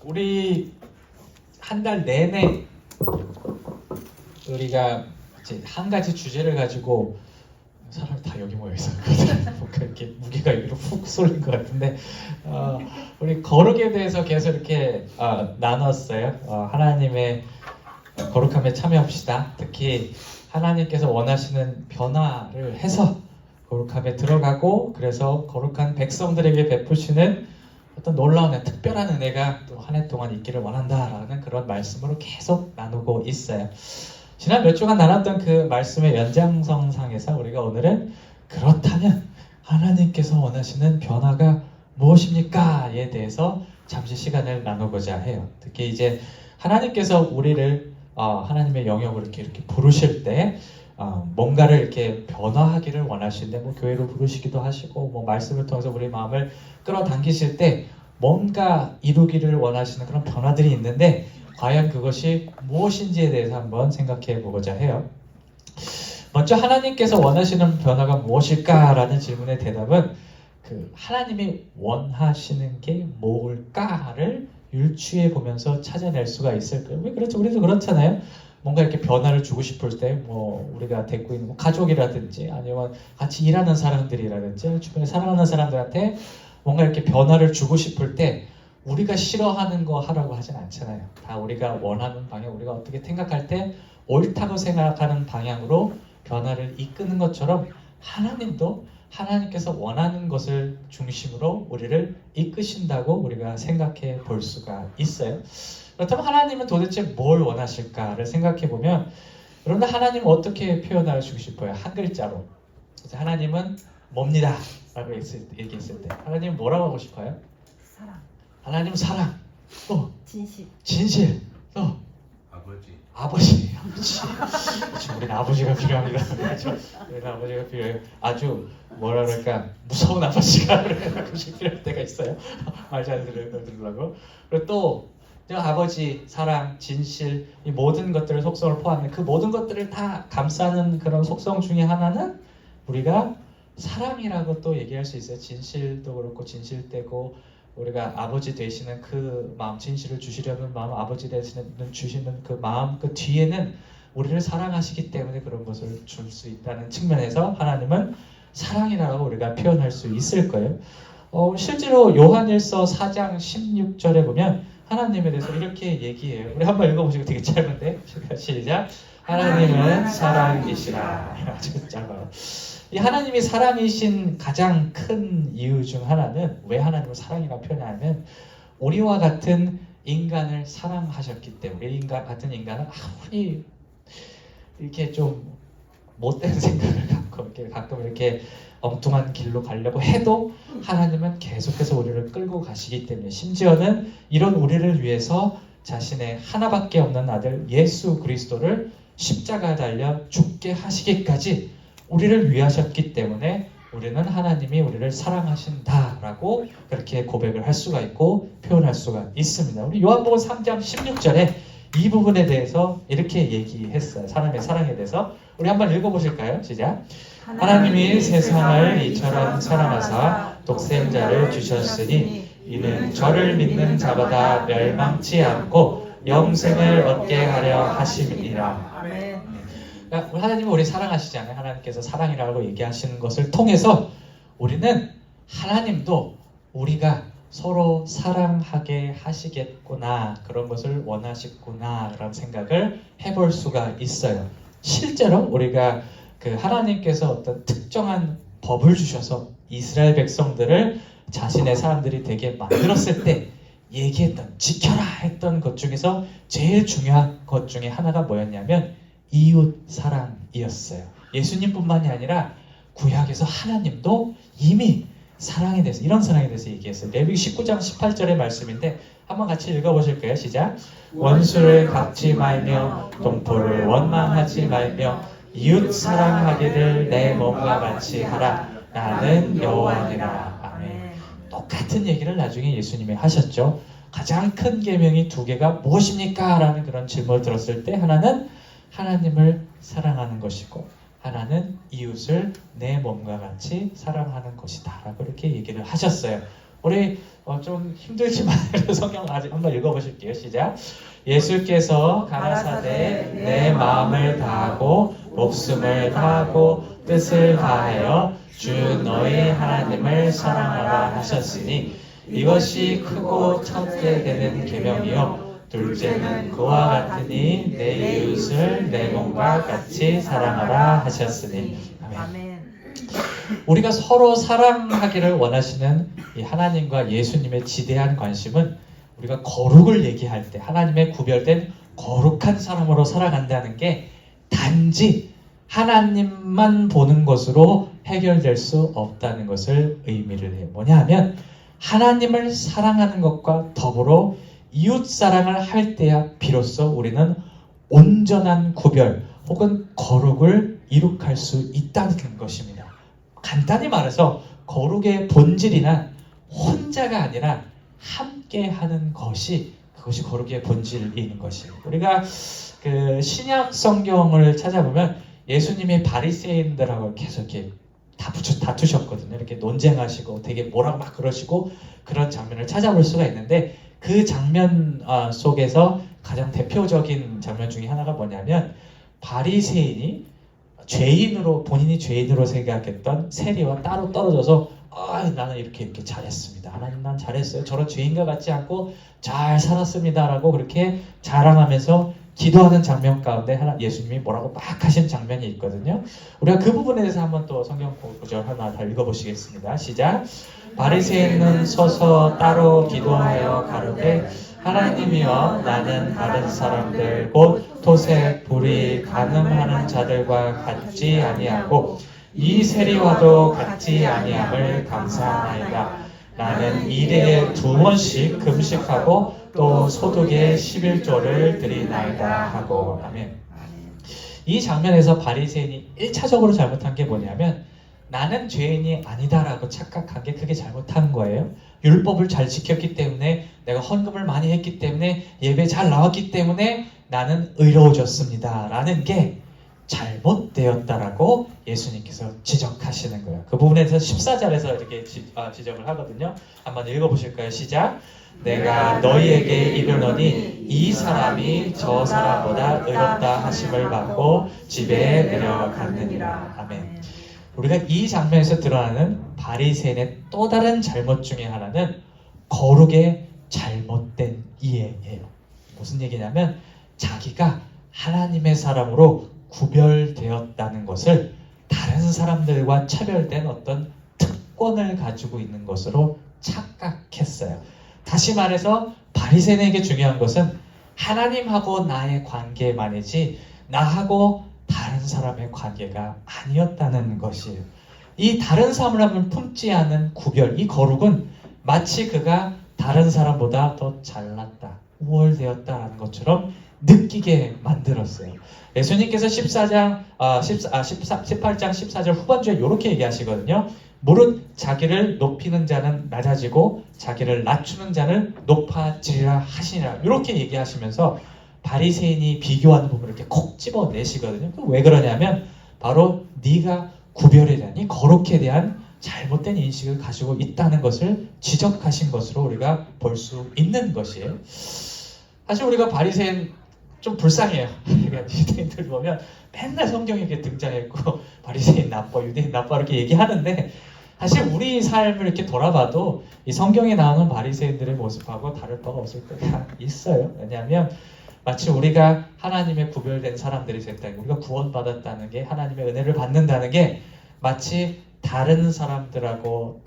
우리 한 달 내내 우리가 이제 한 가지 주제를 가지고 사람이 다 여기 모여 있었거든. 뭔가 이렇게 무게가 여기로 훅 쏠린 것 같은데 우리 거룩에 대해서 계속 이렇게 나눴어요. 하나님의 거룩함에 참여합시다. 특히 하나님께서 원하시는 변화를 해서 거룩함에 들어가고, 그래서 거룩한 백성들에게 베푸시는 어떤 놀라운 특별한 은혜가 또 한 해 동안 있기를 원한다라는 그런 말씀으로 계속 나누고 있어요. 지난 몇 주간 나눴던 그 말씀의 연장선상에서 우리가 오늘은 그렇다면 하나님께서 원하시는 변화가 무엇입니까?에 대해서 잠시 시간을 나누고자 해요. 특히 이제 하나님께서 우리를 하나님의 영역으로 이렇게 부르실 때 뭔가를 이렇게 변화하기를 원하시는데, 뭐 교회로 부르시기도 하시고, 뭐 말씀을 통해서 우리 마음을 끌어당기실 때 뭔가 이루기를 원하시는 그런 변화들이 있는데, 과연 그것이 무엇인지에 대해서 한번 생각해 보고자 해요. 먼저 하나님께서 원하시는 변화가 무엇일까라는 질문의 대답은 하나님이 원하시는 게 뭘까를 유추해 보면서 찾아낼 수가 있을 거예요. 왜 그렇죠? 우리도 그렇잖아요. 뭔가 이렇게 변화를 주고 싶을 때, 뭐 우리가 데리고 있는 가족이라든지 아니면 같이 일하는 사람들이라든지 주변에 사랑하는 사람들한테 뭔가 이렇게 변화를 주고 싶을 때 우리가 싫어하는 거 하라고 하진 않잖아요. 다 우리가 원하는 방향, 우리가 어떻게 생각할 때 옳다고 생각하는 방향으로 변화를 이끄는 것처럼 하나님도 하나님께서 원하는 것을 중심으로 우리를 이끄신다고 우리가 생각해 볼 수가 있어요. 그렇다면 하나님은 도대체 뭘 원하실까를 생각해 보면, 여러분들 하나님은 어떻게 표현하시고 싶어요? 한 글자로. 그래서 하나님은 뭡니다 라고 얘기했을 때 하나님은 뭐라고 하고 싶어요? 사랑. 하나님은 사랑. 또 진실. 또 아버지. 그렇죠. 우리는 아버지가 필요합니다. 그렇죠. 우리는 아버지가 필요해요. 아주 뭐라 그럴까, 무서운 아버지가 가끔씩 필요할 때가 있어요. 말 잘 들으려고. 그리고 또 아버지, 사랑, 진실, 이 모든 것들을 속성을 포함해 그 모든 것들을 다 감싸는 그런 속성 중에 하나는 우리가 사랑이라고 또 얘기할 수 있어요. 진실도 그렇고 진실되고, 우리가 아버지 되시는 그 마음, 진실을 주시려는 마음, 아버지 되시는 주시는 그 마음, 그 뒤에는 우리를 사랑하시기 때문에 그런 것을 줄 수 있다는 측면에서 하나님은 사랑이라고 우리가 표현할 수 있을 거예요. 실제로 요한일서 4장 16절에 보면 하나님에 대해서 이렇게 얘기해요. 우리 한번 읽어보시고, 되게 짧은데 시작. 하나님은 사랑이시라. 아주 짧아요. 이 하나님이 사랑이신 가장 큰 이유 중 하나는, 왜 하나님을 사랑이라고 표현하냐면 우리와 같은 인간을 사랑하셨기 때문에. 우리 같은 인간은 아무리 이렇게 좀 못된 생각을 갖고 가끔 이렇게 엉뚱한 길로 가려고 해도 하나님은 계속해서 우리를 끌고 가시기 때문에, 심지어는 이런 우리를 위해서 자신의 하나밖에 없는 아들 예수 그리스도를 십자가에 달려 죽게 하시기까지 우리를 위하셨기 때문에 우리는 하나님이 우리를 사랑하신다라고 그렇게 고백을 할 수가 있고 표현할 수가 있습니다. 우리 요한복음 3장 16절에 이 부분에 대해서 이렇게 얘기했어요. 사람의 사랑에 대해서. 우리 한번 읽어보실까요? 시작. 하나님이 세상을 이처럼 사랑하사 독생자를 주셨으니 이는 저를 믿는 자마다 멸망치 않고 영생을 얻게 하려 하심이니라. 아멘. 그러니까 하나님은 우리 사랑하시잖아요. 하나님께서 사랑이라고 얘기하시는 것을 통해서 우리는 하나님도 우리가 서로 사랑하게 하시겠구나, 그런 것을 원하시구나 라는 생각을 해볼 수가 있어요. 실제로 우리가 하나님께서 어떤 특정한 법을 주셔서 이스라엘 백성들을 자신의 사람들이 되게 만들었을 때 얘기했던, 지켜라 했던 것 중에서 제일 중요한 것 중에 하나가 뭐였냐면 이웃 사랑이었어요. 예수님뿐만이 아니라 구약에서 하나님도 이미 사랑에 대해서, 이런 사랑에 대해서 얘기했어요. 레위기 19장 18절의 말씀인데 한번 같이 읽어보실까요? 시작. 원수를 갚지 말며 동포를 원망하지 말며 이웃 사랑하기를 내 몸과 같이 하라. 나는 여호와니라. 아멘. 똑같은 얘기를 나중에 예수님이 하셨죠. 가장 큰 계명이 두 개가 무엇입니까? 라는 그런 질문을 들었을 때 하나는 하나님을 사랑하는 것이고, 하나는 이웃을 내 몸과 같이 사랑하는 것이다 라고 이렇게 얘기를 하셨어요. 우리 좀 힘들지만 성경 아직 한번 읽어보실게요. 시작. 예수께서 가라사대 내 마음을 다하고 목숨을 다하고 뜻을 다하여 주 너희 하나님을 사랑하라 하셨으니 이것이 크고 첫째 되는 계명이요 둘째는 그와 같으니 내 이웃을 내 몸과 같이 사랑하라 하셨으니. 아멘. 아멘. 우리가 서로 사랑하기를 원하시는 이 하나님과 예수님의 지대한 관심은 우리가 거룩을 얘기할 때 하나님의 구별된 거룩한 사람으로 살아간다는 게 단지 하나님만 보는 것으로 해결될 수 없다는 것을 의미를 해요. 뭐냐 하면 하나님을 사랑하는 것과 더불어 이웃 사랑을 할 때야 비로소 우리는 온전한 구별 혹은 거룩을 이룩할 수 있다는 것입니다. 간단히 말해서 거룩의 본질이란 혼자가 아니라 함께 하는 것이 그것이 거룩의 본질인 것이에요. 우리가 그 신약 성경을 찾아보면 예수님이 바리새인들하고 계속 이렇게 다투셨거든요. 이렇게 논쟁하시고 되게 뭐라고 막 그러시고 그런 장면을 찾아볼 수가 있는데 그 장면 속에서 가장 대표적인 장면 중에 하나가 뭐냐면 바리새인이 본인이 죄인으로 생각했던 세리와 따로 떨어져서 나는 이렇게 잘했습니다. 하나님 난 잘했어요. 저런 죄인과 같지 않고 잘 살았습니다라고 그렇게 자랑하면서 기도하는 장면 가운데 예수님이 뭐라고 막 하신 장면이 있거든요. 우리가 그 부분에 대해서 한번 또 성경 구절 하나 더 읽어보시겠습니다. 시작. 바리새인은 서서 따로 기도하여 가로되 하나님이여 나는 다른 사람들 곧 토색, 불의, 간음하는 자들과 같지 아니하고 이 세리와도 같지 아니함을 감사하나이다. 나는 일에 2번씩 금식하고 또 소득의 11조를 드리나이다 하고. 아멘. 이 장면에서 바리새인이 1차적으로 잘못한 게 뭐냐면 나는 죄인이 아니다라고 착각한 게 그게 잘못한 거예요. 율법을 잘 지켰기 때문에 내가 헌금을 많이 했기 때문에 예배 잘 나왔기 때문에 나는 의로워졌습니다 라는 게 잘못되었다라고 예수님께서 지적하시는 거예요. 그 부분에서 14절에서 이렇게 지적을 하거든요. 한번 읽어보실까요? 시작. 내가 너희에게 이르노니 이 사람이 저 사람보다 의롭다 하심을 받고 집에 내려갔느니라. 아멘. 우리가 이 장면에서 드러나는 바리새인의 또 다른 잘못 중에 하나는 거룩의 잘못된 이해예요. 무슨 얘기냐면 자기가 하나님의 사람으로 구별되었다는 것을 다른 사람들과 차별된 어떤 특권을 가지고 있는 것으로 착각했어요. 다시 말해서 바리새인에게 중요한 것은 하나님하고 나의 관계만이지 나하고 다른 사람의 관계가 아니었다는 것이에요. 이 다른 사람을 품지 않은 구별, 이 거룩은 마치 그가 다른 사람보다 더 잘났다, 우월되었다라는 것처럼 느끼게 만들었어요. 예수님께서 18장 14절 후반주에 이렇게 얘기하시거든요. 무릇 자기를 높이는 자는 낮아지고 자기를 낮추는 자는 높아지리라 하시니라. 이렇게 얘기하시면서 바리새인이 비교하는 부분을 이렇게 콕 집어내시거든요. 왜 그러냐면 바로 네가 구별에 대한 이 거룩에 대한 잘못된 인식을 가지고 있다는 것을 지적하신 것으로 우리가 볼 수 있는 것이에요. 사실 우리가 바리새인 좀 불쌍해요. 유대인들 보면 맨날 성경에 이렇게 등장했고 바리새인 나빠, 유대인 나빠 이렇게 얘기하는데 사실 우리 삶을 이렇게 돌아봐도 이 성경에 나오는 바리새인들의 모습하고 다를 바가 없을 때가 있어요. 왜냐하면 마치 우리가 하나님의 구별된 사람들이 됐다는 게, 우리가 구원받았다는 게, 하나님의 은혜를 받는다는 게 마치 다른 사람들하고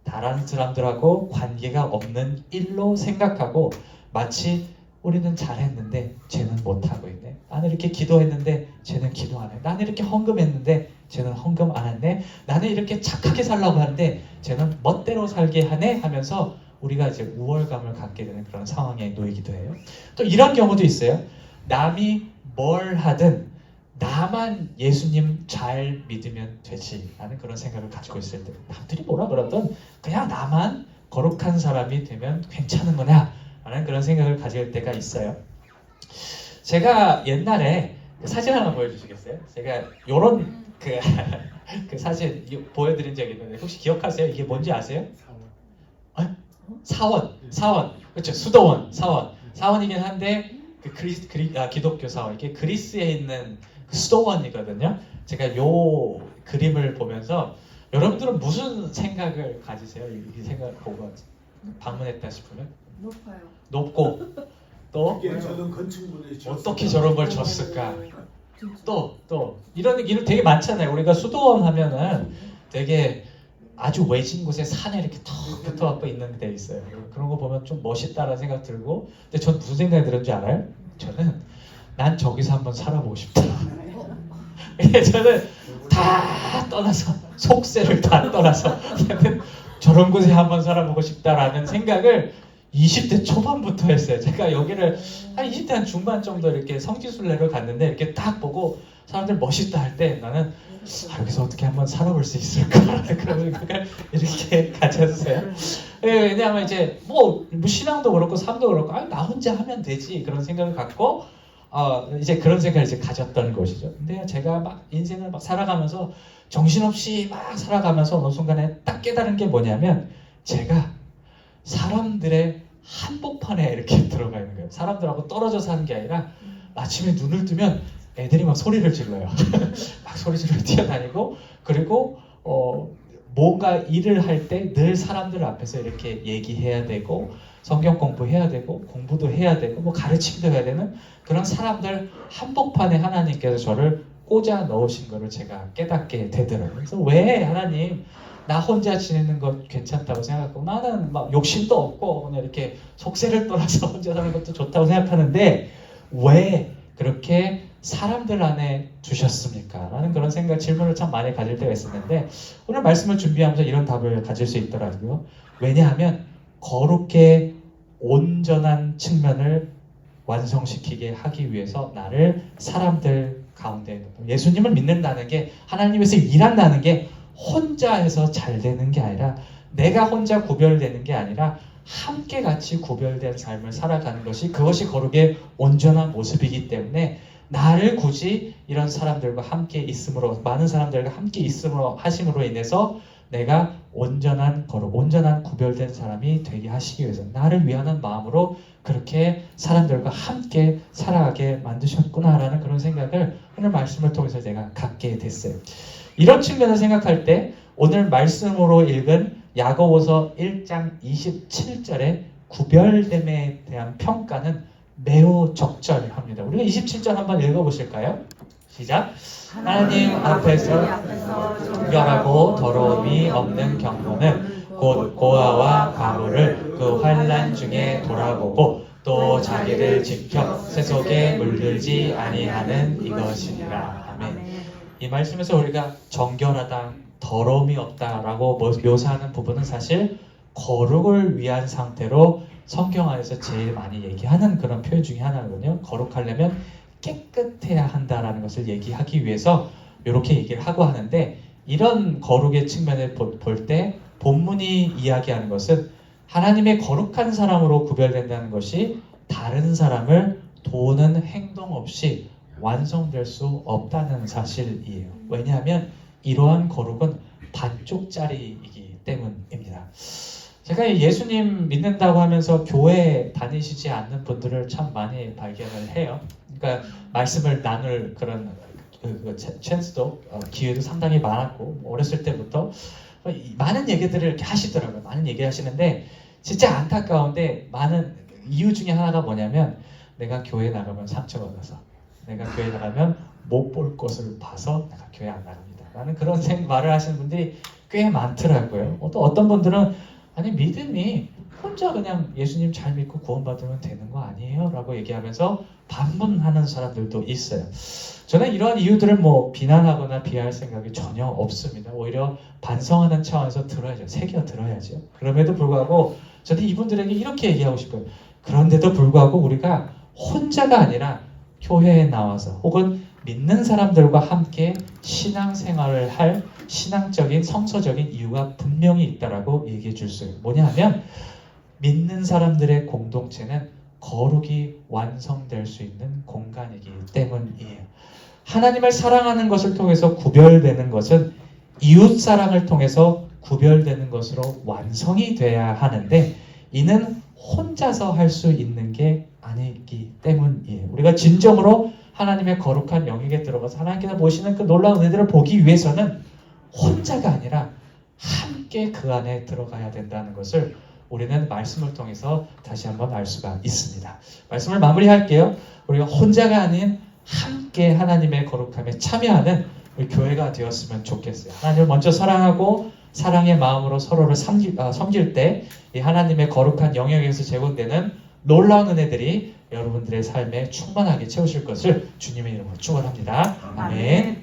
다른 사람들하고 관계가 없는 일로 생각하고 마치 우리는 잘했는데 쟤는 못하고 있네. 나는 이렇게 기도했는데 쟤는 기도 안 해. 나는 이렇게 헌금했는데 쟤는 헌금 안 했네. 나는 이렇게 착하게 살라고 하는데 쟤는 멋대로 살게 하네 하면서 우리가 이제 우월감을 갖게 되는 그런 상황에 놓이기도 해요. 또 이런 경우도 있어요. 남이 뭘 하든 나만 예수님 잘 믿으면 되지 라는 그런 생각을 가지고 있을 때 남들이 뭐라 그러든 그냥 나만 거룩한 사람이 되면 괜찮은 거냐 라는 그런 생각을 가질 때가 있어요. 제가 옛날에 사진 하나 보여주시겠어요? 제가 요런 그 사진 보여드린 적이 있는데 혹시 기억하세요? 이게 뭔지 아세요? 사원, 그렇죠. 수도원, 사원이긴 한데 그 기독교 사원, 이게 그리스에 있는 그 수도원이거든요. 제가 요 그림을 보면서 여러분들은 무슨 생각을 가지세요? 이 생각 보고 방문했다 싶으면 높아요. 높고 또 이게 저는 건축물에 어떻게 저런 걸 줬을까? 진짜. 또 이런 얘기는 되게 많잖아요. 우리가 수도원 하면은 되게 아주 외진 곳에 산에 이렇게 턱 붙어갖고 있는 데 있어요. 그런 거 보면 좀 멋있다라는 생각 들고, 근데 전 무슨 생각이 들었는지 알아요? 저는 난 저기서 한번 살아보고 싶다. 저는 다 떠나서 속세를 다 떠나서 나는 저런 곳에 한번 살아보고 싶다라는 생각을 20대 초반부터 했어요. 제가 여기를 한 20대 한 중반 정도 이렇게 성지순례를 갔는데 이렇게 딱 보고 사람들 멋있다 할 때 나는 여기서 어떻게 한번 살아볼 수 있을까 그런 생각을 이렇게 가졌어요. 왜냐하면 이제 뭐 신앙도 그렇고 삶도 그렇고 나 혼자 하면 되지 그런 생각을 갖고 이제 그런 생각을 이제 가졌던 것이죠. 근데 제가 막 인생을 막 살아가면서 정신없이 막 살아가면서 어느 순간에 딱 깨달은 게 뭐냐면 제가 사람들의 한복판에 이렇게 들어가 있는 거예요. 사람들하고 떨어져 사는 게 아니라 아침에 눈을 뜨면 애들이 막 소리를 질러요. 막 소리 지르고 뛰어다니고, 그리고 뭔가 일을 할 때 늘 사람들 앞에서 이렇게 얘기해야 되고 성경 공부해야 되고 공부도 해야 되고 뭐 가르치기도 해야 되는 그런 사람들 한복판에 하나님께서 저를 꽂아 넣으신 거를 제가 깨닫게 되더라고요. 그래서 왜 하나님 나 혼자 지내는 것 괜찮다고 생각하고 나는 막 욕심도 없고 그냥 이렇게 속세를 떠나서 혼자 사는 것도 좋다고 생각하는데 왜 그렇게 사람들 안에 두셨습니까? 라는 그런 생각, 질문을 참 많이 가질 때가 있었는데 오늘 말씀을 준비하면서 이런 답을 가질 수 있더라고요. 왜냐하면 거룩게 온전한 측면을 완성시키게 하기 위해서 나를 사람들 가운데 예수님을 믿는다는 게 하나님에서 일한다는 게 혼자 해서 잘 되는 게 아니라 내가 혼자 구별되는 게 아니라 함께 같이 구별된 삶을 살아가는 것이 그것이 거룩의 온전한 모습이기 때문에 나를 굳이 이런 사람들과 함께 있음으로 많은 사람들과 함께 있음으로 하심으로 인해서 내가 온전한 거룩, 온전한 구별된 사람이 되게 하시기 위해서 나를 위하는 마음으로 그렇게 사람들과 함께 살아가게 만드셨구나라는 그런 생각을 오늘 말씀을 통해서 제가 갖게 됐어요. 이런 측면을 생각할 때 오늘 말씀으로 읽은 야고보서 1장 27절의 구별됨에 대한 평가는 매우 적절합니다. 우리가 27절 한번 읽어보실까요? 시작! 하나님 앞에서 정결하고 더러움이 없는 경건은 곧 고아와 과부를 그 환난 중에 돌아보고 또 자기를 지켜 세속에 물들지 아니하는 이것이니라. 아멘. 이 말씀에서 우리가 정결하다, 더러움이 없다라고 묘사하는 부분은 사실 거룩을 위한 상태로 성경 안에서 제일 많이 얘기하는 그런 표현 중에 하나거든요. 거룩하려면 깨끗해야 한다라는 것을 얘기하기 위해서 이렇게 얘기를 하고 하는데 이런 거룩의 측면을 볼 때 본문이 이야기하는 것은 하나님의 거룩한 사람으로 구별된다는 것이 다른 사람을 도우는 행동 없이 완성될 수 없다는 사실이에요. 왜냐하면 이러한 거룩은 반쪽짜리이기 때문입니다. 제가 예수님 믿는다고 하면서 교회 다니시지 않는 분들을 참 많이 발견을 해요. 그러니까 말씀을 나눌 그런 찬스도 기회도 상당히 많았고 어렸을 때부터 많은 얘기들을 이렇게 하시더라고요. 많은 얘기 하시는데 진짜 안타까운데 많은 이유 중에 하나가 뭐냐면 내가 교회 나가면 상처받아서 내가 교회 나가면 못 볼 것을 봐서 내가 교회 안 나갑니다. 라는 그런 말을 하시는 분들이 꽤 많더라고요. 또 어떤 분들은 아니 믿음이 혼자 그냥 예수님 잘 믿고 구원받으면 되는 거 아니에요? 라고 얘기하면서 반문하는 사람들도 있어요. 저는 이러한 이유들을 뭐 비난하거나 비하할 생각이 전혀 없습니다. 오히려 반성하는 차원에서 들어야죠. 새겨 들어야죠. 그럼에도 불구하고 저는 이분들에게 이렇게 얘기하고 싶어요. 그런데도 불구하고 우리가 혼자가 아니라 교회에 나와서 혹은 믿는 사람들과 함께 신앙생활을 할 신앙적인 성서적인 이유가 분명히 있다라고 얘기해 줄 수 있어요. 뭐냐 하면 믿는 사람들의 공동체는 거룩이 완성될 수 있는 공간이기 때문이에요. 하나님을 사랑하는 것을 통해서 구별되는 것은 이웃 사랑을 통해서 구별되는 것으로 완성이 돼야 하는데 이는 혼자서 할 수 있는 게 아니기 때문이에요. 우리가 진정으로 하나님의 거룩한 영역에 들어가서 하나님께서 보시는 그 놀라운 은혜를 보기 위해서는 혼자가 아니라 함께 그 안에 들어가야 된다는 것을 우리는 말씀을 통해서 다시 한번 알 수가 있습니다. 말씀을 마무리할게요. 우리가 혼자가 아닌 함께 하나님의 거룩함에 참여하는 우리 교회가 되었으면 좋겠어요. 하나님을 먼저 사랑하고 사랑의 마음으로 서로를 섬길 때 이 하나님의 거룩한 영역에서 제공되는 놀라운 은혜들이 여러분들의 삶에 충만하게 채우실 것을 주님의 이름으로 축원합니다. 아멘.